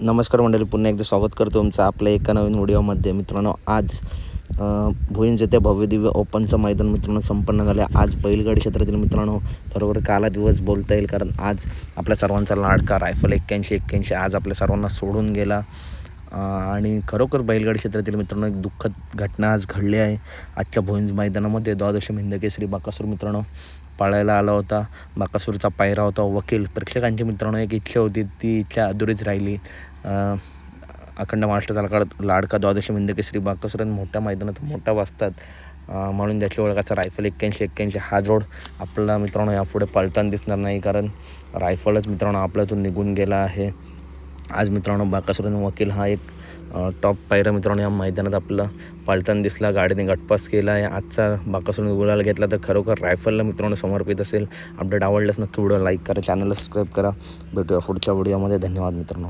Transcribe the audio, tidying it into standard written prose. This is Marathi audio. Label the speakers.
Speaker 1: नमस्कार मंडळी, पुन्हा एकदा स्वागत करतो तुमचं आपल्या एका नवीन व्हिडिओमध्ये. मित्रांनो, आज भुईंज येथे भव्यदिव्य ओपनचं मैदान मित्रांनो संपन्न झाले. आज बैलगाडी क्षेत्रातील मित्रांनो बरोबर काला दिवस बोलता येईल, कारण आज आपल्या सर्वांचा लाडका रायफल 81 आज आपल्या सर्वांना सोडून गेला. आणि खरोखर बैलगाडी क्षेत्रातील मित्रांनो एक दुःखद घटना आज घडली आहे. आजच्या भुईंज मैदानामध्ये द्वादश हिंदकेसरी बाकासूर मित्रांनो पाळायला आला होता. बाकासूरचा पायरा होता वकील. प्रेक्षकांची मित्रांनो एक इच्छा होती, ती इच्छा अधुरीच राहिली. अखंड महाराष्ट्राचा लाडका द्वादश हिंदकेसरी बाकासूर मोठ्या मैदानात मोठा वाजतात, म्हणून त्याची ओळखाचा रायफल 81 हा जोड आपल्याला मित्रांनो यापुढे पळताना दिसणार नाही, कारण रायफलच मित्रांनो आपल्यातून निघून गेला आहे. आज मित्रांनो बाकासूर आणि वकील हा एक टॉप पायरा मित्रांनो या मैदानात आपल्याला पळताना दिसला. गाडीने गटपास केला आहे. आजचा बाकासूरने गुलाल घेतला तर खरोखर रायफलला मित्रांनो समर्पित असेल. अपडेट आवडल्यास नक्की व्हिडिओ लाईक करा, चॅनलला सबस्क्राईब करा. भेटूया पुढच्या व्हिडिओमध्ये. धन्यवाद मित्रांनो.